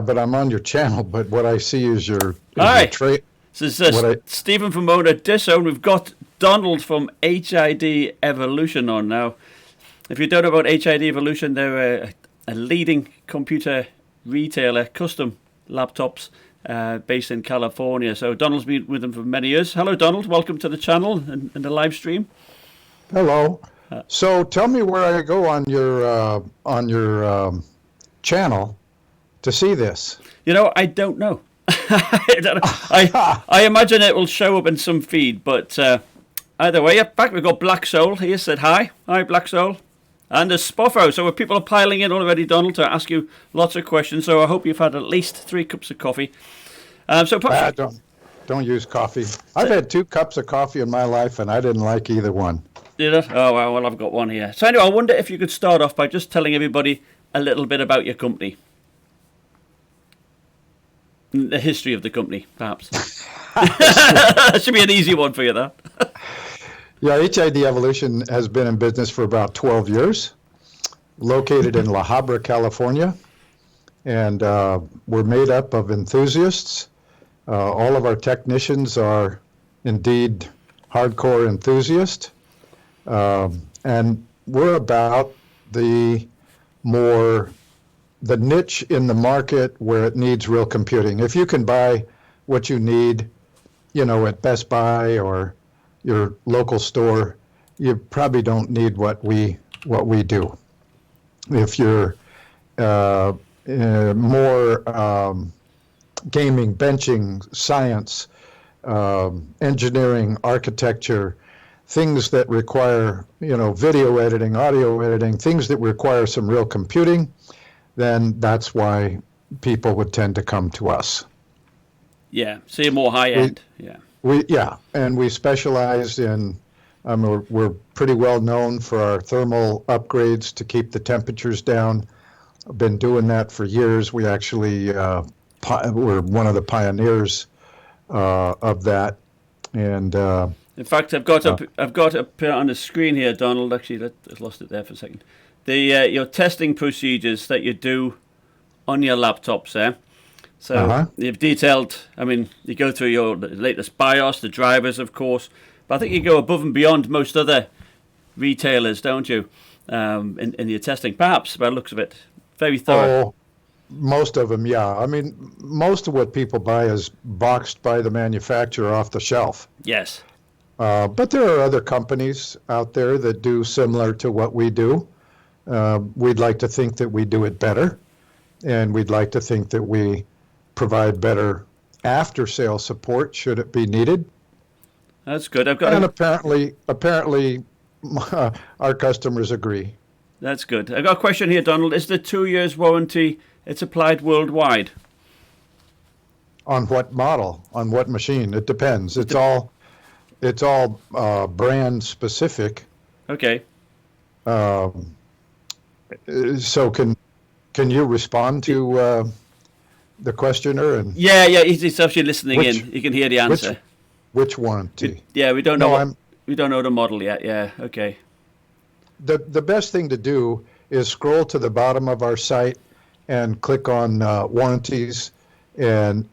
but I'm on your channel. But what I see is your Hi. trait. This is Stephen from OWNorDisown. We've got Donald from Hidevolution on now. If you don't know about Hidevolution, they're a leading computer retailer, custom laptops, based in California. So Donald's been with them for many years. Hello, Donald. Welcome to the channel and the live stream. Hello. So tell me where I go on your channel to see this. You know, I don't know. I imagine it will show up in some feed, but either way, in fact, we've got Black Soul here. Said hi. Hi, Black Soul. And there's Spoffo. So people are piling in already, Donald, to ask you lots of questions. So I hope you've had at least 3 cups of coffee. Don't use coffee. I've had 2 cups of coffee in my life, and I didn't like either one. Did it? Oh, well, I've got one here. So anyway, I wonder if you could start off by just telling everybody a little bit about your company. The history of the company, perhaps. That should be an easy one for you, that. Yeah, Hidevolution has been in business for about 12 years, located in La Habra, California, and we're made up of enthusiasts. All of our technicians are indeed hardcore enthusiasts, and we're about the niche in the market where it needs real computing. If you can buy what you need, at Best Buy or your local store, you probably don't need what we do. If you're more gaming, benching, science, engineering, architecture, things that require video editing, audio editing, things that require some real computing, then that's why people would tend to come to us. Yeah, so you're more high end. And we specialize in. We're pretty well known for our thermal upgrades to keep the temperatures down. I've been doing that for years. We actually we're one of the pioneers of that. And in fact, I've got up on the screen here, Donald. Actually, I lost it there for a second. Your testing procedures that you do on your laptops there. So you've detailed, you go through your latest BIOS, the drivers, of course, but I think you go above and beyond most other retailers, don't you, in your testing, perhaps, by the looks of it. Very thorough. Oh, most of them, yeah. Most of what people buy is boxed by the manufacturer off the shelf. Yes. But there are other companies out there that do similar to what we do. We'd like to think that we do it better, and we'd like to think that we provide better after-sale support should it be needed. That's good. Apparently, our customers agree. That's good. I've got a question here, Donald. Is the 2 years warranty, it's applied worldwide? On what model? On what machine? It depends. It's all brand specific. Okay. So can you respond to the questioner? And yeah, he's actually listening in. You can hear the answer. Which warranty? We don't know. We don't know the model yet. Yeah, okay. The best thing to do is scroll to the bottom of our site and click on warranties, and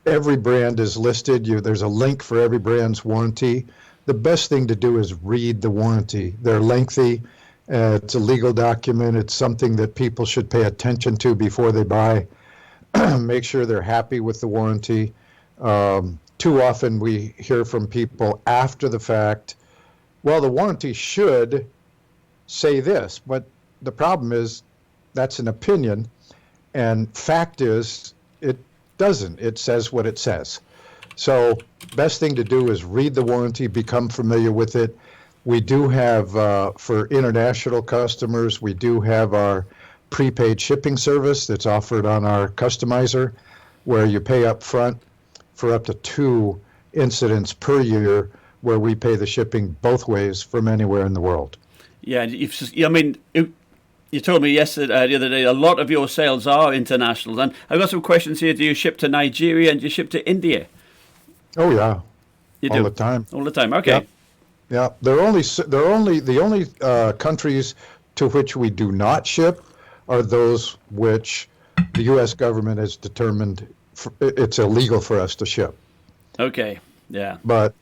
every brand is listed. There's a link for every brand's warranty. The best thing to do is read the warranty. They're lengthy. It's a legal document. It's something that people should pay attention to before they buy. Make sure they're happy with the warranty. Too often we hear from people after the fact, well, the warranty should say this, but the problem is that's an opinion, and fact is it doesn't. It says what it says. So best thing to do is read the warranty, become familiar with it. We do have, for international customers, we do have our prepaid shipping service that's offered on our customizer, where you pay up front for up to 2 incidents per year, where we pay the shipping both ways from anywhere in the world. Yeah, you told me yesterday, the other day, a lot of your sales are international. And I've got some questions here. Do you ship to Nigeria and do you ship to India? Oh yeah, you all do the time. All the time. Okay. Yeah. The only countries to which we do not ship are those which the U.S. government has determined it's illegal for us to ship. Okay. Yeah. But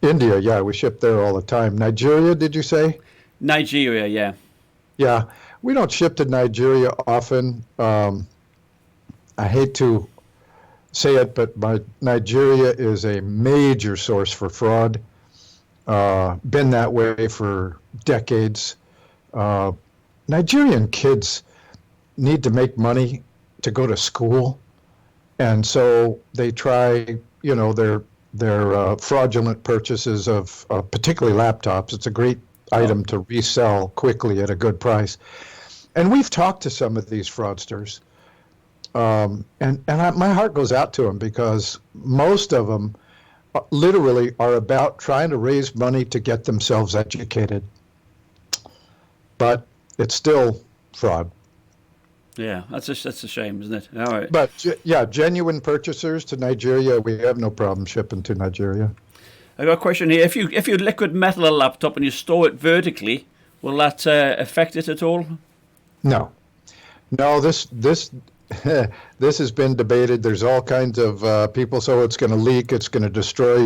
India, yeah, we ship there all the time. Nigeria, did you say? Nigeria, yeah. Yeah, we don't ship to Nigeria often. I hate to say it, but Nigeria is a major source for fraud. Been that way for decades. Nigerian kids need to make money to go to school, and so they try, their fraudulent purchases of particularly laptops. It's a great item to resell quickly at a good price. And we've talked to some of these fraudsters, my heart goes out to them because most of them literally are about trying to raise money to get themselves educated. But it's still fraud. Yeah, that's a shame, isn't it? All right. But yeah, genuine purchasers to Nigeria, we have no problem shipping to Nigeria. I got a question here. If you liquid metal a laptop and you store it vertically, will that affect it at all? No. This this has been debated. There's all kinds of people. So it's going to leak. It's going to destroy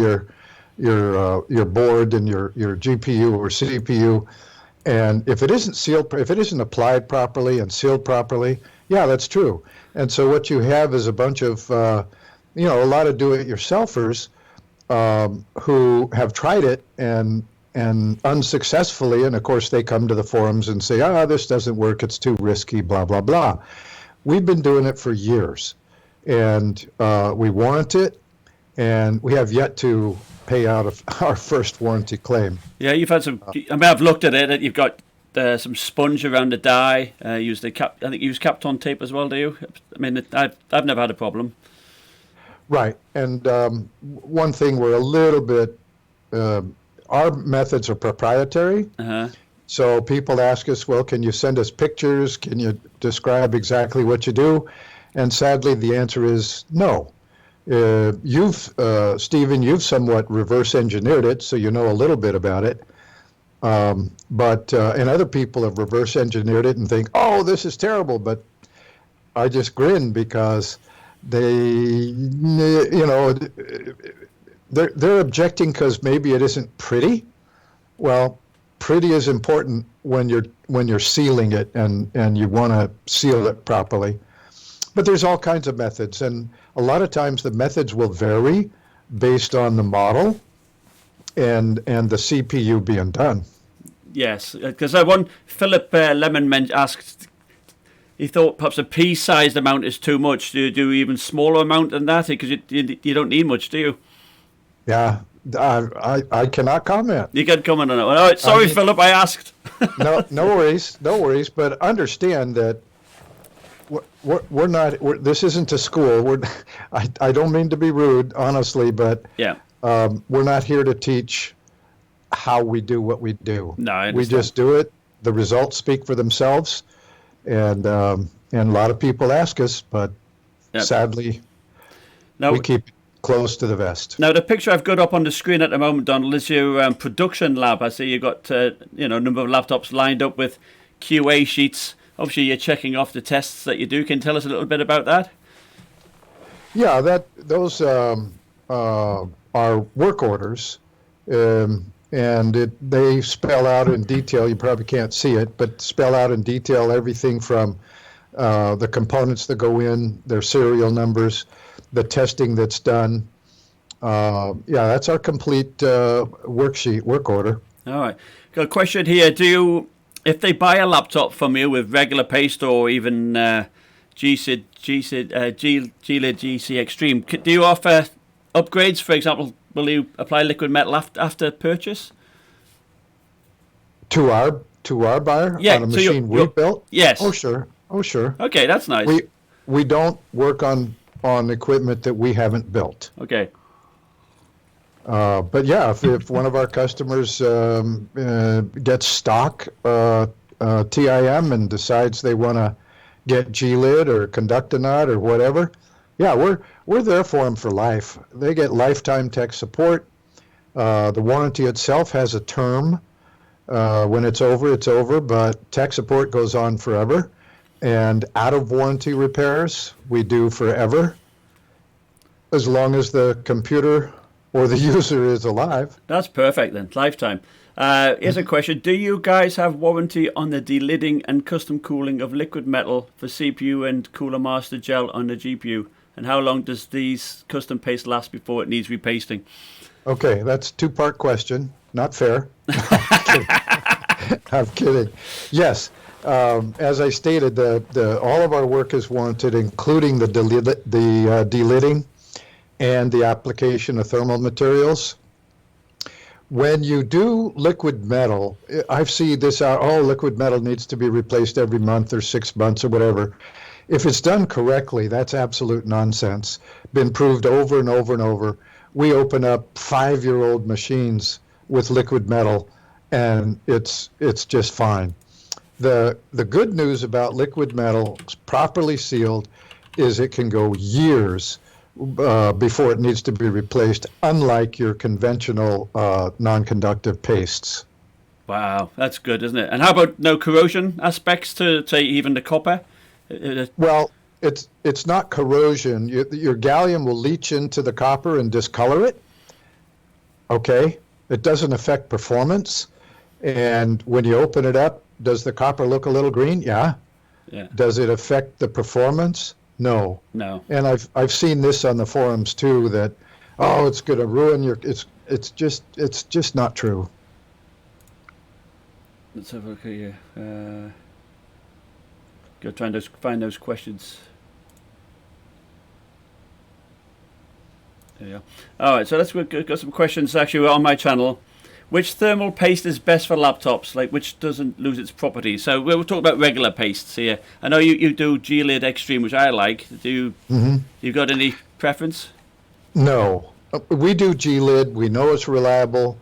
your board and your GPU or CPU. And if it isn't sealed, if it isn't applied properly and sealed properly, yeah, that's true. And so what you have is a bunch of, a lot of do-it-yourselfers who have tried it and unsuccessfully. And of course, they come to the forums and say, this doesn't work. It's too risky, blah, blah, blah. We've been doing it for years, and we warrant it, and we have yet to pay out of our first warranty claim. Yeah, you've had some. I mean, I've looked at it. You've got some sponge around the die. Use the cap. I think you use Kapton tape as well. Do you? I mean, I've never had a problem. Right, and one thing we're a little bit. Our methods are proprietary. Uh-huh. So people ask us, well, can you send us pictures? Can you describe exactly what you do? And sadly, the answer is no. Stephen, you've somewhat reverse engineered it, so you know a little bit about it. And other people have reverse engineered it and think, oh, this is terrible. But I just grin because they're objecting because maybe it isn't pretty. Well, pretty is important when you're sealing it and you want to seal it properly. But there's all kinds of methods, and a lot of times the methods will vary based on the model and the CPU being done. Yes, because Philip Lemon asked, he thought perhaps a pea-sized amount is too much. Do you do even smaller amount than that? Because you don't need much, do you? Yeah, I cannot comment. You can comment on it. All right, sorry, Philip, I asked. No worries. But understand that we're not. This isn't a school. I don't mean to be rude, honestly, but yeah, we're not here to teach how we do what we do. No, I understand. We just do it. The results speak for themselves, and a lot of people ask us, but sadly, we keep close to the vest. Now, the picture I've got up on the screen at the moment, Donald, is your production lab. I see you've got a number of laptops lined up with QA sheets. Obviously, you're checking off the tests that you do. Can you tell us a little bit about that? Yeah, those are work orders, and they spell out in detail. You probably can't see it, but spell out in detail everything from the components that go in, their serial numbers, the testing that's done. That's our complete work order. All right. Got a question here. If they buy a laptop from you with regular paste or even GLID GC Extreme, do you offer upgrades? For example, will you apply liquid metal after purchase? To our buyer on a machine we built? Yes. Oh, sure. Okay, that's nice. We don't work on equipment that we haven't built. Okay. But yeah, if one of our customers gets stock TIM and decides they want to get GLID or Conductonaut or whatever, yeah, we're there for them for life. They get lifetime tech support. The warranty itself has a term When it's over, but tech support goes on forever. And out of warranty repairs, we do forever, as long as the computer or the user is alive. That's perfect then, lifetime. Here's a question. Do you guys have warranty on the delidding and custom cooling of liquid metal for CPU and Cooler Master gel on the GPU? And how long does these custom paste last before it needs repasting? Okay, that's a two-part question. Not fair. I'm kidding. Yes, as I stated, all of our work is warranted, including the delidding and the application of thermal materials. When you do liquid metal, I've seen this out, liquid metal needs to be replaced every month or 6 months or whatever. If it's done correctly, that's absolute nonsense. Been proved over and over and over. We open up 5-year-old machines with liquid metal, and it's just fine. The good news about liquid metal, properly sealed, is it can go years before it needs to be replaced, unlike your conventional non-conductive pastes. Wow, that's good, isn't it? And how about no corrosion aspects to say even the copper? Well, it's not corrosion. Your gallium will leach into the copper and discolor it. Okay, it doesn't affect performance. And when you open it up, does the copper look a little green? Yeah. Does it affect the performance? No. And I've seen this on the forums too, that it's going to ruin your. It's just not true. Let's have a look here. Go try and find those questions. There you go. All right, so let's got some questions actually on my channel. Which thermal paste is best for laptops? Like, which doesn't lose its properties? So we'll talk about regular pastes here. I know you do G-Lid Extreme, which I like. Do you got any preference? No, we do G-Lid. We know it's reliable,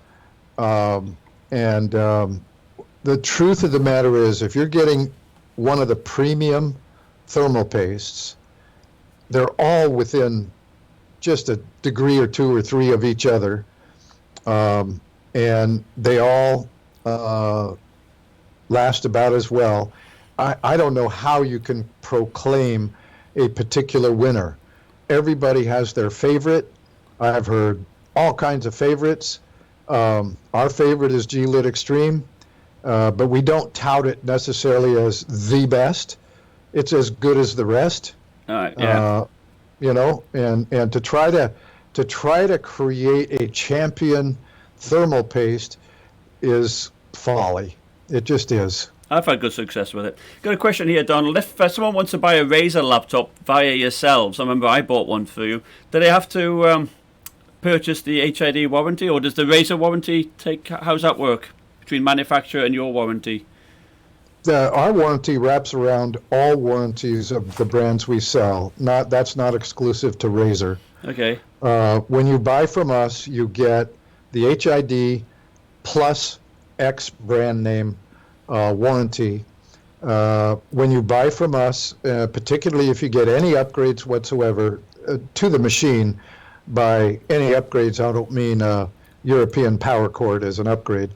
and the truth of the matter is, if you're getting one of the premium thermal pastes, they're all within just a degree or 2 or 3 of each other. And they all last about as well. I don't know how you can proclaim a particular winner. Everybody has their favorite. I've heard all kinds of favorites. Our favorite is G-Lid Extreme, but we don't tout it necessarily as the best. It's as good as the rest. All right, yeah. And to try to create a champion thermal paste is folly. It just is. I've had good success with it. Got a question here, Donald. If someone wants to buy a Razer laptop via yourselves, I remember I bought one for you, do they have to purchase the HID warranty, or does the Razer warranty how's that work between manufacturer and your warranty? Our warranty wraps around all warranties of the brands we sell. That's not exclusive to Razer. Okay. When you buy from us, you get the HID plus X brand name warranty. When you buy from us, particularly if you get any upgrades whatsoever to the machine, by any upgrades, I don't mean European power cord as an upgrade.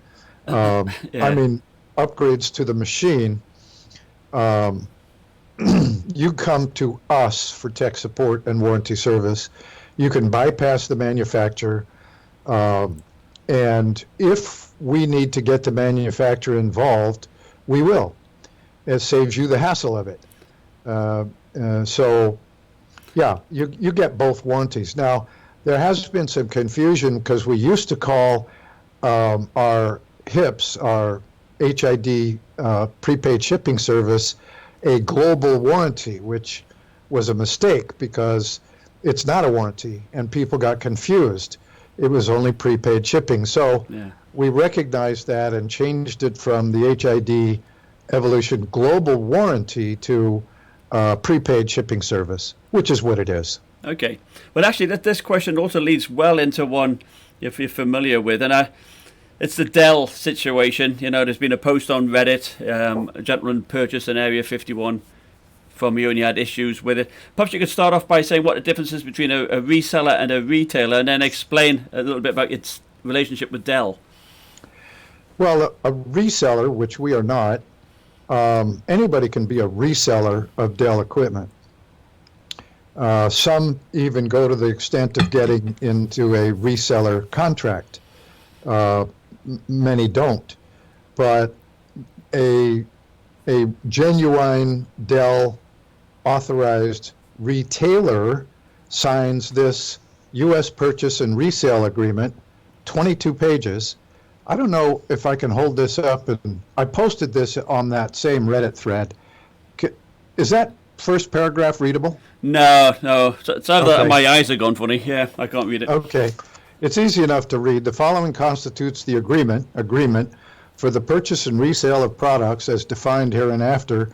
I mean upgrades to the machine. You come to us for tech support and warranty service. You can bypass the manufacturer. And if we need to get the manufacturer involved, we will. It saves you the hassle of it. So, yeah, you get both warranties. Now, there has been some confusion because we used to call our HIPS, our HID prepaid shipping service, a global warranty, which was a mistake because it's not a warranty, and people got confused. It was only prepaid shipping. So we recognized that and changed it from the HID Evolution Global Warranty to prepaid shipping service, which is what it is. Okay. Well, actually, this question also leads well into one if you're familiar with, and it's the Dell situation. You know, there's been a post on Reddit. A gentleman purchased an Area 51 from you and you had issues with it. Perhaps you could start off by saying what the difference is between a reseller and a retailer, and then explain a little bit about its relationship with Dell. Well, a reseller, which we are not, anybody can be a reseller of Dell equipment. Some even go to the extent of getting into a reseller contract. Many don't. But a genuine Dell authorized retailer signs this U.S. purchase and resale agreement, 22 pages. I don't know if I can hold this up, and I posted this on that same Reddit thread. Is that first paragraph readable? No. It's either Okay. my eyes are gone funny. Yeah, I can't read it. Okay. It's easy enough to read. The following constitutes the agreement for the purchase and resale of products as defined hereinafter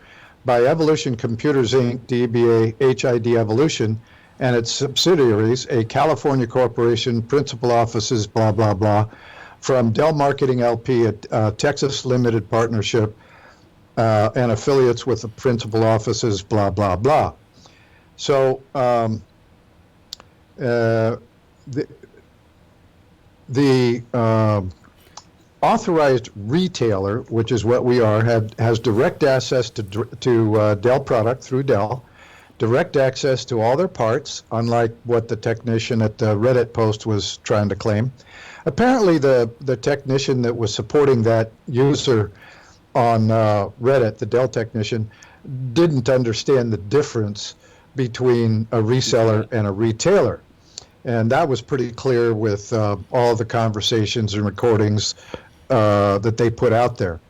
by Evolution Computers, Inc., DBA HID Evolution, and its subsidiaries, a California corporation, principal offices, blah, blah, blah, from Dell Marketing LP, a Texas limited partnership, and affiliates with the principal offices, blah, blah, blah. So the authorized retailer, which is what we are, has direct access to Dell product through Dell, direct access to all their parts, unlike what the technician at the Reddit post was trying to claim. Apparently, the technician that was supporting that user on Reddit, the Dell technician, didn't understand the difference between a reseller and a retailer. And that was pretty clear with all the conversations and recordings that they put out there.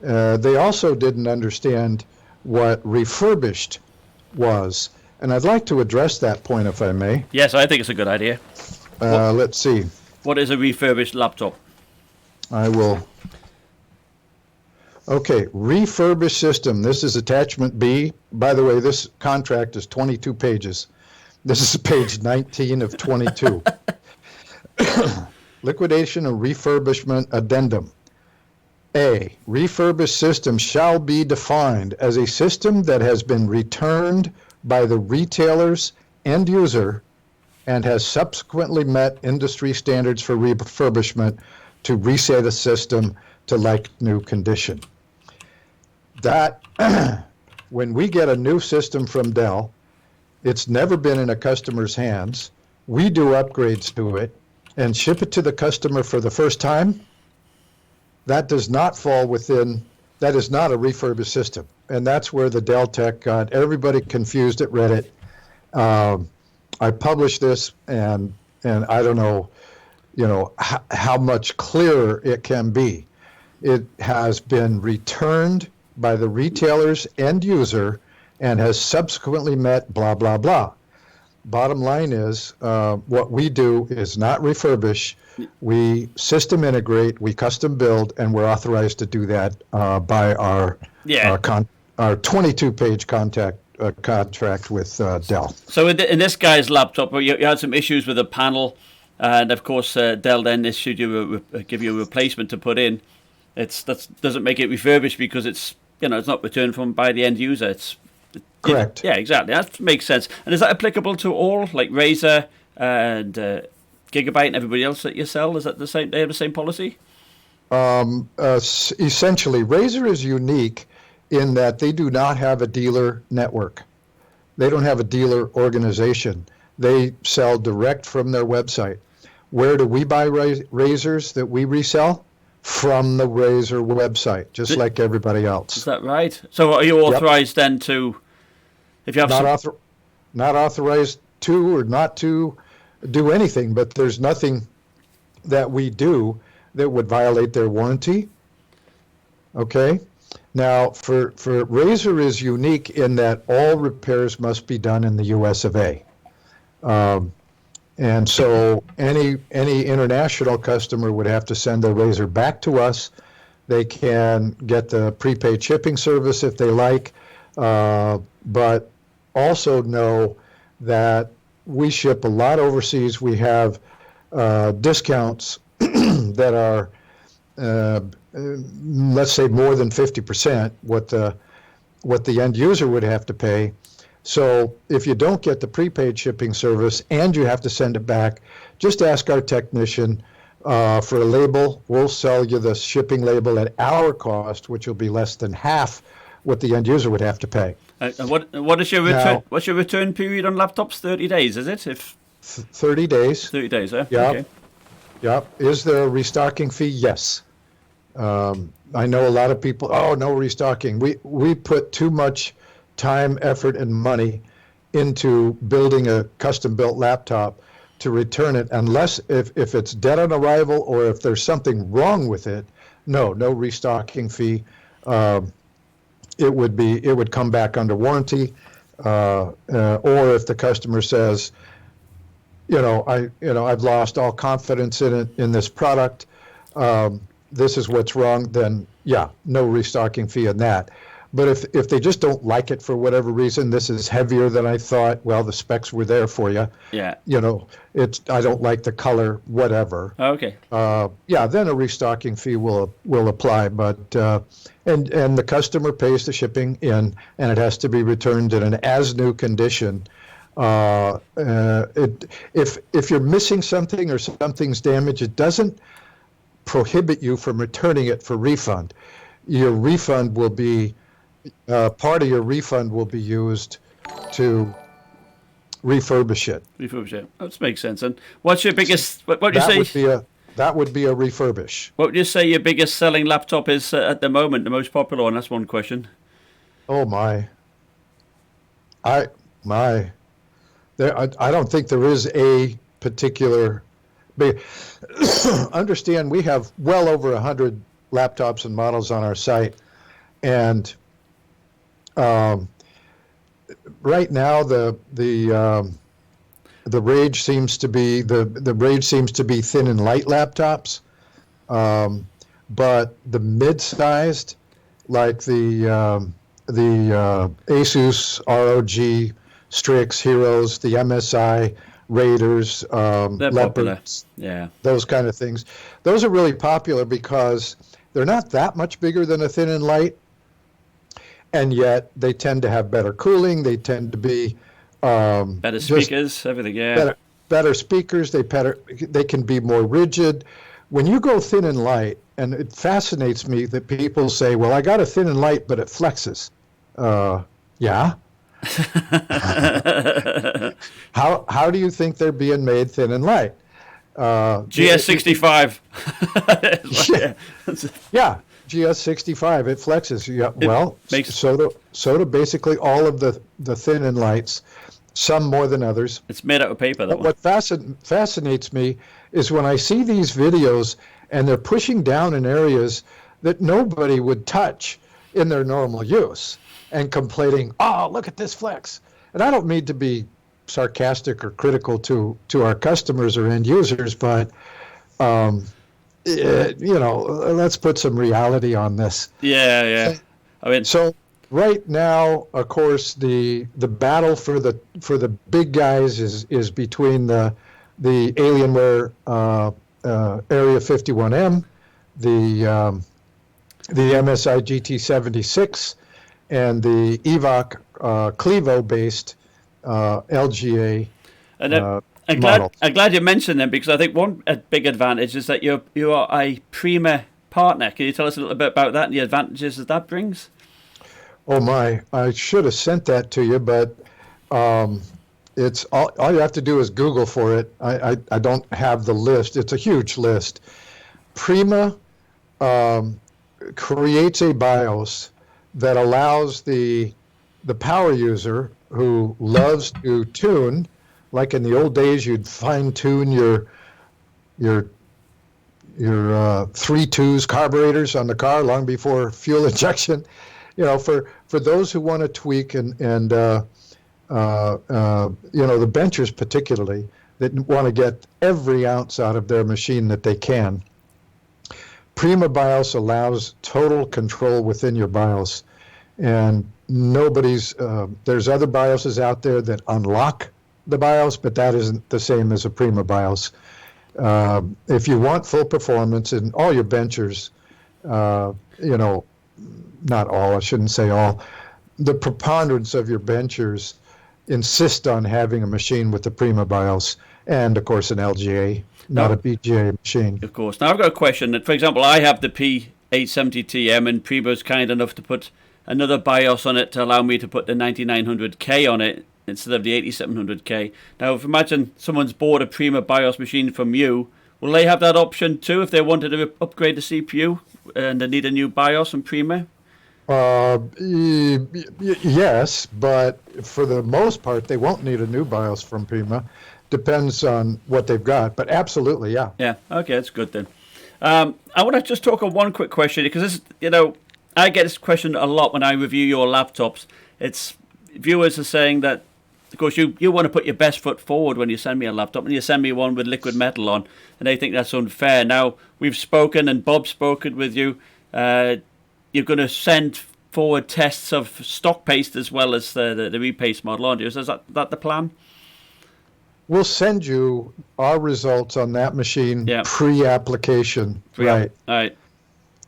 They also didn't understand what refurbished was. And I'd like to address that point, if I may. Yes, I think it's a good idea. Let's see. What is a refurbished laptop? I will. Okay, refurbished system. This is attachment B. By the way, this contract is 22 pages. This is page 19 of 22. Liquidation and refurbishment addendum. A, refurbished system shall be defined as a system that has been returned by the retailer's end user and has subsequently met industry standards for refurbishment to resale the system to like new condition. That, when we get a new system from Dell, it's never been in a customer's hands. We do upgrades to it and ship it to the customer for the first time. That does not fall within, that is not a refurbished system. And that's where the Dell tech got everybody confused at Reddit. I published this and I don't know, how much clearer it can be. It has been returned by the retailer's end user and has subsequently met blah, blah, blah. Bottom line is, what we do is not refurbish. We system integrate, we custom build, and we're authorized to do that by our 22-page contract with Dell. So in this guy's laptop, you had some issues with the panel, and of course Dell then issued you give you a replacement to put in. That doesn't make it refurbished because it's not returned from by the end user. It's correct. Yeah, exactly. That makes sense. And is that applicable to all, like Razer and Gigabyte and everybody else that you sell? Is that the same? They have the same policy? Essentially, Razer is unique in that they do not have a dealer network. They don't have a dealer organization. They sell direct from their website. Where do we buy Razers that we resell? From the Razer website, just like everybody else. Is that right? So are you authorized then to, if you have not authorized to or not to do anything, but there's nothing that we do that would violate their warranty. Okay? Now, for Razer is unique in that all repairs must be done in the US of A. And so any international customer would have to send their Razer back to us. They can get the prepaid shipping service if they like, but also know that we ship a lot overseas. We have discounts that are, let's say, more than 50% what the end user would have to pay. So if you don't get the prepaid shipping service and you have to send it back, just ask our technician for a label. We'll sell you the shipping label at our cost, which will be less than half what the end user would have to pay. And what is your return? Now, What's your return period on laptops? 30 days, is it? If 30 days. 30 days, eh? Yeah. Okay. Yeah. Is there a restocking fee? Yes. I know a lot of people, oh, no restocking. We put too much time, effort, and money into building a custom-built laptop to return it unless if it's dead on arrival or if there's something wrong with it. No restocking fee. It would come back under warranty, or if the customer says, I've lost all confidence in this product. This is what's wrong. Then yeah, no restocking fee on that. But if they just don't like it for whatever reason, this is heavier than I thought. Well, the specs were there for you. Yeah. I don't like the color, whatever. Okay. Yeah, then a restocking fee will apply. But and the customer pays the shipping in, and it has to be returned in an as new condition. If you're missing something or something's damaged, it doesn't prohibit you from returning it for refund. Your refund will be. Part of your refund will be used to refurbish it. Refurbish it. That makes sense. And what's your biggest? What would you say? That would be a refurbish. What would you say your biggest selling laptop is at the moment? The most popular one. That's one question. Oh my. I don't think there is a particular. Understand, we have well over 100 laptops and models on our site, and right now the rage seems to be thin and light laptops, but the mid-sized, like the Asus ROG Strix Heroes, the MSI Raiders, Leopards, yeah, those kind of things, those are really popular because they're not that much bigger than a thin and light. And yet they tend to have better cooling. They tend to be better speakers, everything. Yeah, better speakers. They can be more rigid. When you go thin and light, and it fascinates me that people say, "Well, I got a thin and light, but it flexes." Yeah. How do you think they're being made thin and light? GS65. Yeah. GS65, it flexes. Yeah, well, so do basically all of the thin and lights, some more than others. It's made out of paper, though. What fascinates me is when I see these videos and they're pushing down in areas that nobody would touch in their normal use and complaining, oh, look at this flex. And I don't mean to be sarcastic or critical to our customers or end users, but let's put some reality on this. Yeah. I mean, so right now, of course, the battle for the big guys is between the Alienware Area 51M, the MSI GT76, and the EVOC Clevo based LGA. I'm glad you mentioned them, because I think one big advantage is that you are a Prima partner. Can you tell us a little bit about that and the advantages that brings? Oh my! I should have sent that to you, but it's all you have to do is Google for it. I don't have the list. It's a huge list. Prima creates a BIOS that allows the power user who loves to tune. Like in the old days, you'd fine-tune your 3.2s carburetors on the car long before fuel injection. For those who want to tweak and the benchers particularly that want to get every ounce out of their machine that they can. Prima BIOS allows total control within your BIOS, and there's other BIOSes out there that unlock the BIOS, but that isn't the same as a Prima BIOS. If you want full performance in all your benchers, not all, I shouldn't say all, the preponderance of your benchers insist on having a machine with the Prima BIOS and, of course, an LGA, not a BGA machine. Of course. Now, I've got a question. For example, I have the P870TM, and Prima's kind enough to put another BIOS on it to allow me to put the 9900K on it instead of the 8700K. Now, if imagine someone's bought a Prima BIOS machine from you, will they have that option too if they wanted to upgrade the CPU and they need a new BIOS from Prima? Yes, but for the most part, they won't need a new BIOS from Prima. Depends on what they've got, but absolutely, yeah. Yeah, okay, that's good then. I want to just talk on one quick question because this, I get this question a lot when I review your laptops. It's viewers are saying that, of course, you want to put your best foot forward when you send me a laptop, and you send me one with liquid metal on, and they think that's unfair. Now, we've spoken, and Bob's spoken with you. You're going to send forward tests of stock paste as well as the repaste model, aren't you? Is that the plan? We'll send you our results on that machine pre-application. Right. All right.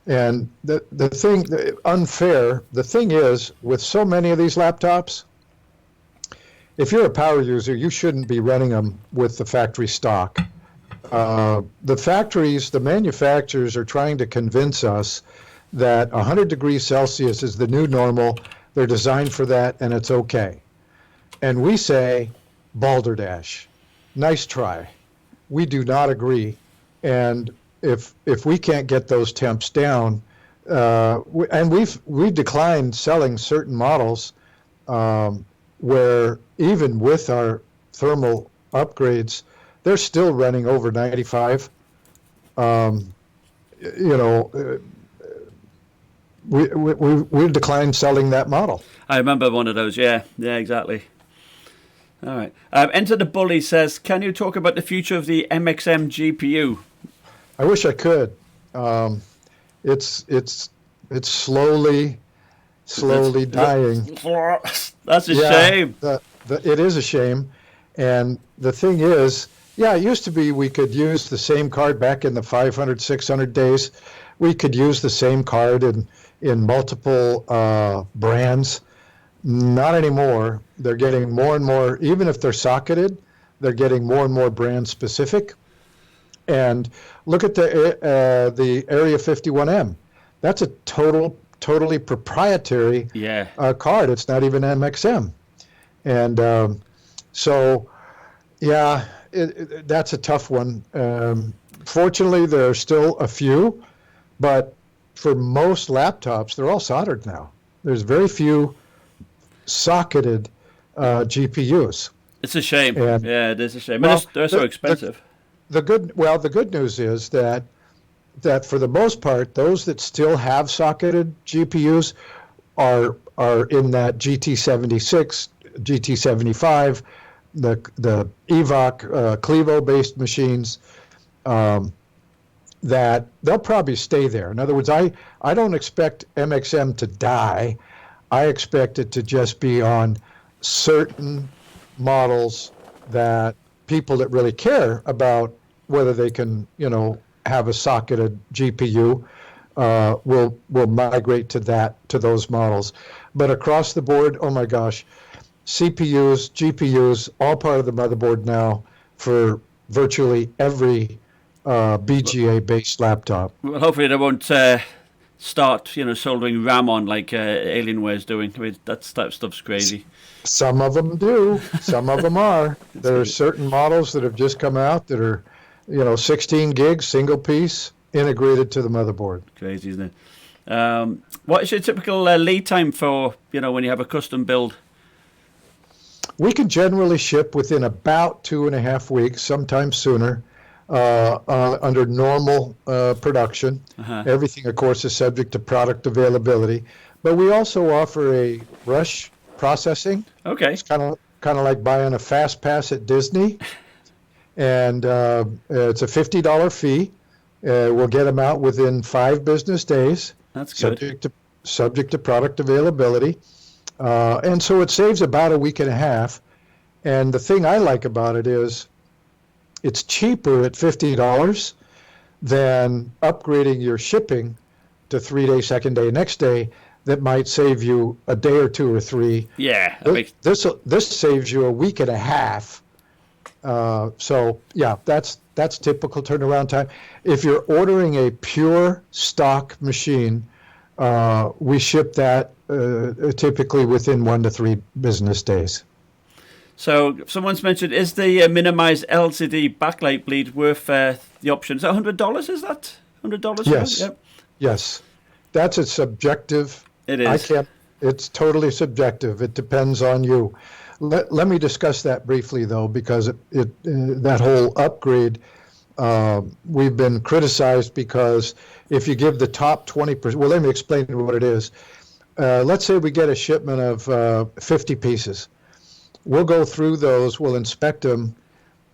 And the thing, unfair, the thing is, with so many of these laptops, if you're a power user, you shouldn't be running them with the factory stock. The manufacturers are trying to convince us that 100 degrees Celsius is the new normal. They're designed for that, and it's okay. And we say, balderdash, nice try. We do not agree. And if we can't get those temps down, and we've declined selling certain models where even with our thermal upgrades, they're still running over 95. We declined selling that model. I remember one of those. Yeah, exactly. All right. Enter the Bully says, can you talk about the future of the MXM GPU? I wish I could. It's slowly dying. That's a shame. It is a shame. And the thing is, it used to be we could use the same card back in the 500, 600 days. We could use the same card in multiple brands. Not anymore. They're getting more and more, even if they're socketed, they're getting more and more brand specific. And look at the Area 51M. That's a totally proprietary card. It's not even MXM. And that's a tough one. Fortunately, there are still a few, but for most laptops, they're all soldered now. There's very few socketed GPUs. It's a shame. It is a shame. They're so expensive. The good news is that for the most part, those that still have socketed GPUs are in that GT76, GT75, the EVOC Clevo-based machines. That they'll probably stay there. In other words, I don't expect MXM to die. I expect it to just be on certain models that people that really care about whether they can, have a socketed GPU will migrate to those models. But across the board, oh my gosh, CPUs, GPUs, all part of the motherboard now for virtually every BGA-based laptop. Well, hopefully they won't start, soldering RAM on like Alienware's doing. I mean, that stuff's crazy. Some of them do. Some of them are. There are certain models that have just come out that are, 16 gigs, single piece, integrated to the motherboard. Crazy, isn't it? What is your typical lead time for, when you have a custom build? We can generally ship within about 2.5 weeks, sometimes sooner. Under normal production. Everything, of course, is subject to product availability. But we also offer a rush processing. Okay. It's kind of like buying a fast pass at Disney. And it's a $50 fee. We'll get them out within 5 business days. That's good. Subject to product availability. And so it saves about a week and a half. And the thing I like about it is it's cheaper at $50 than upgrading your shipping to 3-day, second day, next day that might save you a day or two or three. Yeah. This saves you a week and a half. So yeah, that's typical turnaround time. If you're ordering a pure stock machine, we ship that typically within 1 to 3 business days. So someone's mentioned, is the minimized LCD backlight bleed worth the option? Is that $100? Is that $100? Yes. Yep. Yes. That's a subjective. It is. It's totally subjective. It depends on you. Let me discuss that briefly, though, because that whole upgrade, we've been criticized because if you give the top 20%, well, let me explain what it is. Let's say we get a shipment of 50 pieces. We'll go through those, we'll inspect them,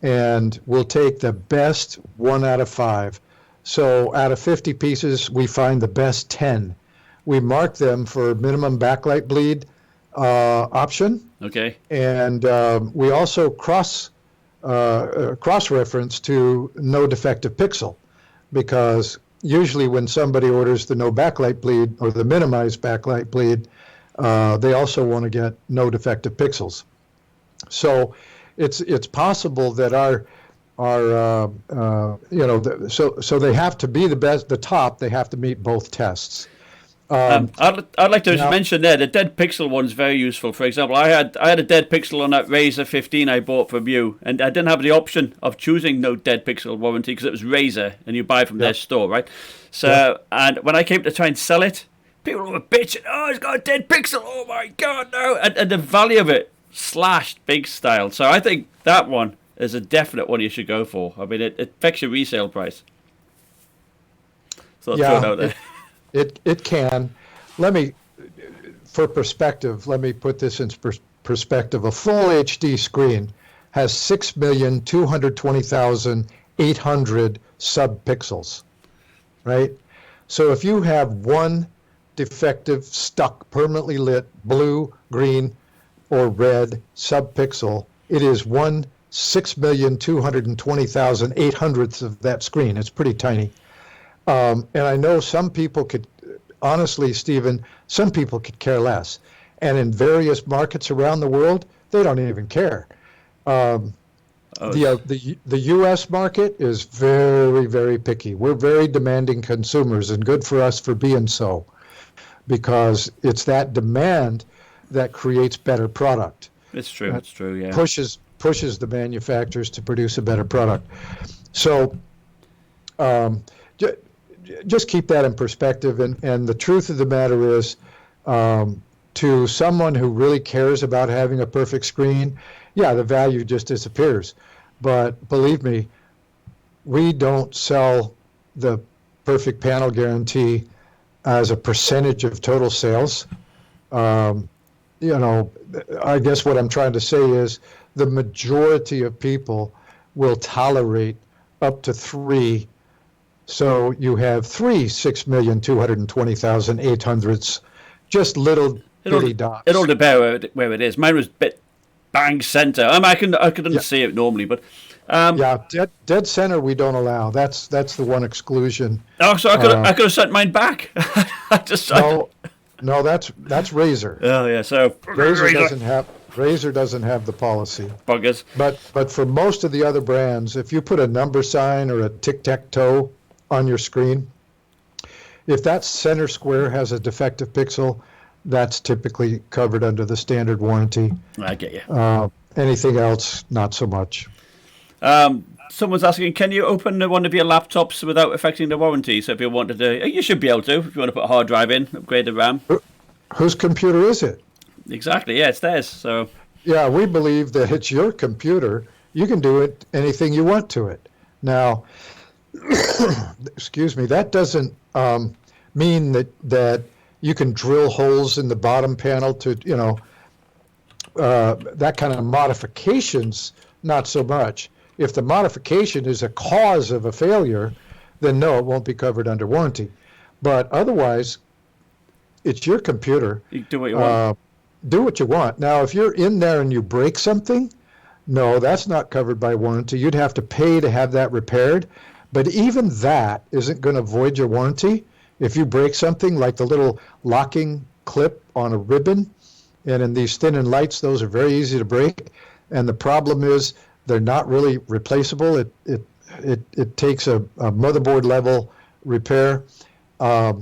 and we'll take the best 1 out of 5. So out of 50 pieces, we find the best 10. We mark them for minimum backlight bleed option. Okay. And we also cross-reference to no defective pixel, because usually when somebody orders the no backlight bleed or the minimized backlight bleed, they also want to get no defective pixels. So it's possible that so they have to be the top. They have to meet both tests. I'd like to mention there the dead pixel one's very useful. For example, I had a dead pixel on that Razer 15 I bought from you, and I didn't have the option of choosing no dead pixel warranty because it was Razer and you buy from their store, right? So and when I came to try and sell it, people were bitching, "Oh, it's got a dead pixel! Oh my god, no!" And the value of it slashed big style. So I think that one is a definite one you should go for. I mean, it affects your resale price. So I'll throw it out there. It can. For perspective, let me put this in perspective. A full HD screen has 6,220,800 subpixels, right? So if you have one defective, stuck, permanently lit blue, green, or red subpixel, it is 6,220,800ths of that screen. It's pretty tiny. And I know some people could, honestly, Stephen, some people could care less. And in various markets around the world, they don't even care. The U.S. market is very, very picky. We're very demanding consumers, and good for us for being so, because it's that demand that creates better product. It's true. It's true. Yeah. Pushes the manufacturers to produce a better product. So just keep that in perspective. And the truth of the matter is, to someone who really cares about having a perfect screen, yeah, the value just disappears. But believe me, we don't sell the perfect panel guarantee as a percentage of total sales. I guess what I'm trying to say is the majority of people will tolerate up to 3. So you have 3 6,220,800ths, just little bitty dots. It all depends where it is. Mine was bang center. I couldn't see it normally, but dead center we don't allow. That's the one exclusion. Oh, so I could have sent mine back. No, that's Razer. Oh yeah, so Razer doesn't have the policy. Buggers. But for most of the other brands, if you put a number sign or a tic-tac-toe on your screen, if that center square has a defective pixel, that's typically covered under the standard warranty. I get you. Anything else, not so much. Someone's asking, can you open one of your laptops without affecting the warranty? So if you wanted to, you should be able to. If you want to put a hard drive in, upgrade the RAM. Whose computer is it? Exactly, yeah, it's theirs. So yeah, we believe that it's your computer. You can do anything you want to it. Now, excuse me, that doesn't mean that you can drill holes in the bottom panel to, that kind of modifications, not so much. If the modification is a cause of a failure, then no, it won't be covered under warranty. But otherwise, it's your computer. You do what you want. Do what you want. Now, if you're in there and you break something, no, that's not covered by warranty. You'd have to pay to have that repaired. But even that isn't going to void your warranty. If you break something like the little locking clip on a ribbon. And in these thin and lights, those are very easy to break. And the problem is they're not really replaceable. It takes a motherboard level repair. But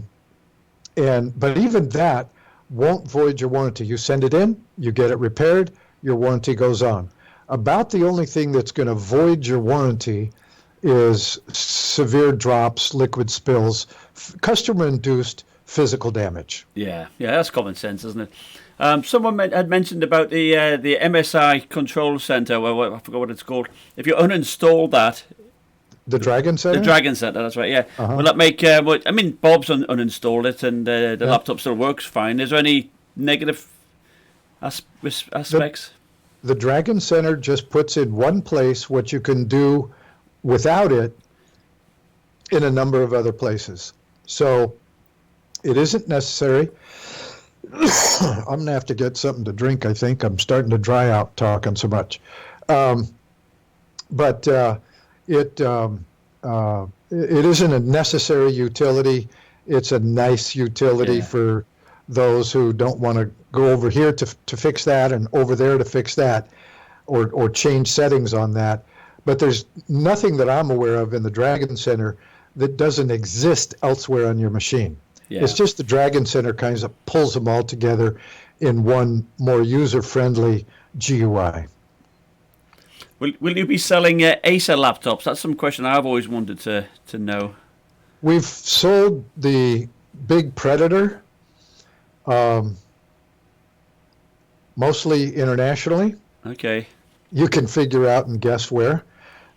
even that won't void your warranty. You send it in, you get it repaired, your warranty goes on. About the only thing that's going to void your warranty is severe drops, liquid spills, customer-induced physical damage. Yeah, that's common sense, isn't it? Someone had mentioned about the MSI Control Center, I forgot what it's called. If you uninstall that, the Dragon Center? The Dragon Center, that's right, yeah. Uh-huh. Will that make, Bob's uninstalled it and the laptop still works fine. Is there any negative aspects? The Dragon Center just puts in one place what you can do without it in a number of other places. So it isn't necessary. I'm going to have to get something to drink, I think. I'm starting to dry out talking so much. But it isn't a necessary utility. It's a nice utility for those who don't want to go over here to fix that and over there to fix that or change settings on that. But there's nothing that I'm aware of in the Dragon Center that doesn't exist elsewhere on your machine. Yeah. It's just the Dragon Center kind of pulls them all together in one more user-friendly GUI. Will you be selling Acer laptops? That's some question I've always wanted to know. We've sold the big Predator, mostly internationally. Okay. You can figure out and guess where.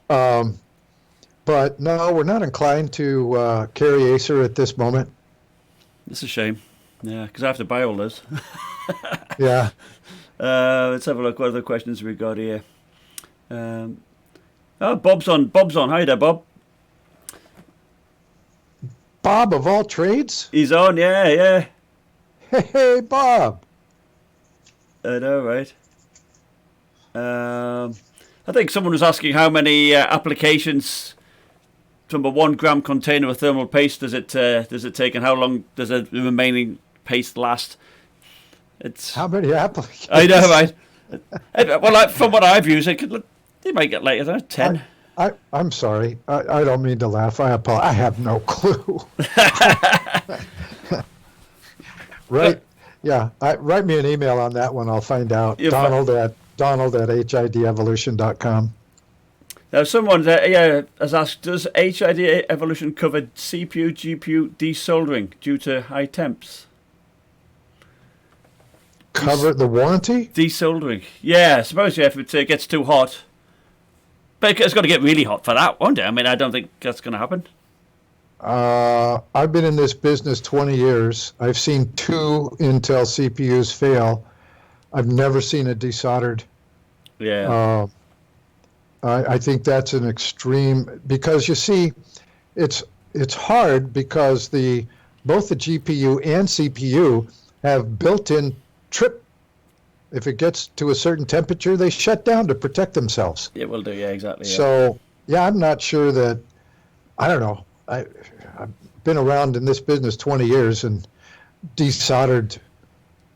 But no, we're not inclined to carry Acer at this moment. It's a shame. Yeah, because I have to buy all those. Yeah. Let's have a look. What other questions we got here? Bob's on. Hi there, Bob. Bob of all trades? He's on, yeah. Hey, Bob. I know, right? I think someone was asking how many applications from a 1 gram container of thermal paste does it take, and how long does the remaining paste last? It's how many applications? I know, right? Well, from what I've used, they might get like 10. I'm sorry. I don't mean to laugh. I apologize. I have no clue. Right? Yeah. Write me an email on that one. I'll find out. Donald at Hidevolution.com. Now, someone has asked, does Hidevolution cover CPU, GPU desoldering due to high temps? Cover the warranty? Desoldering. Yeah, I suppose, if it gets too hot. But it's got to get really hot for that, won't it? I mean, I don't think that's going to happen. I've been in this business 20 years. I've seen 2 Intel CPUs fail. I've never seen it desoldered. Yeah. I think that's an extreme, because you see, it's hard because both the GPU and CPU have built-in trip. If it gets to a certain temperature, they shut down to protect themselves. It will do, yeah, exactly. Yeah. So, I'm not sure that, I don't know. I've been around in this business 20 years and desoldered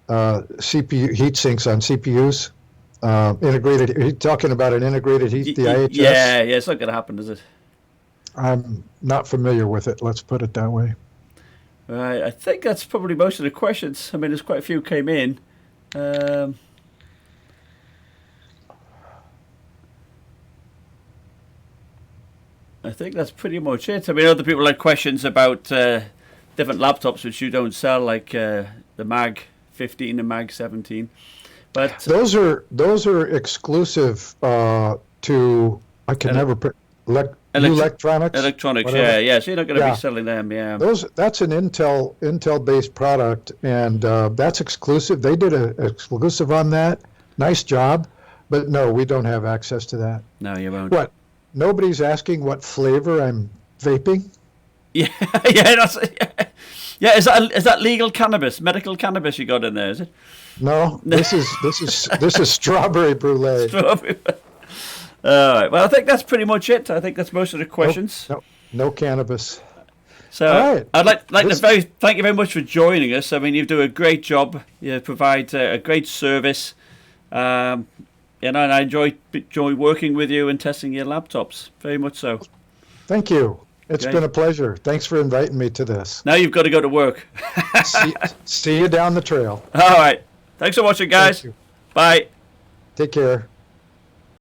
CPU heat sinks on CPUs. Integrated. Are you talking about an integrated heat, the IHS? Yeah, it's not going to happen, is it? I'm not familiar with it. Let's put it that way. Right, I think that's probably most of the questions. I mean, there's quite a few came in. I think that's pretty much it. I mean, other people had questions about different laptops which you don't sell, like the Mag 15 and Mag 17. But those are exclusive to electronics. Electronics, whatever. yeah. So you're not going to be selling them, yeah. That's an Intel-based product, and that's exclusive. They did an exclusive on that. Nice job, but no, we don't have access to that. No, you won't. What? Nobody's asking what flavor I'm vaping? Yeah, yeah. Yeah, is that legal cannabis, medical cannabis you got in there? Is it? No, this is strawberry brulee. Strawberry. All right. Well, I think that's pretty much it. I think that's most of the questions. No cannabis. So All right. I'd like to thank you very much for joining us. I mean, you do a great job. You provide a great service. And I enjoy working with you and testing your laptops. Very much so. Thank you. It's Okay. been a pleasure. Thanks for inviting me to this. Now you've got to go to work. See you down the trail. All right. Thanks for watching, guys. Thank you. Bye. Take care.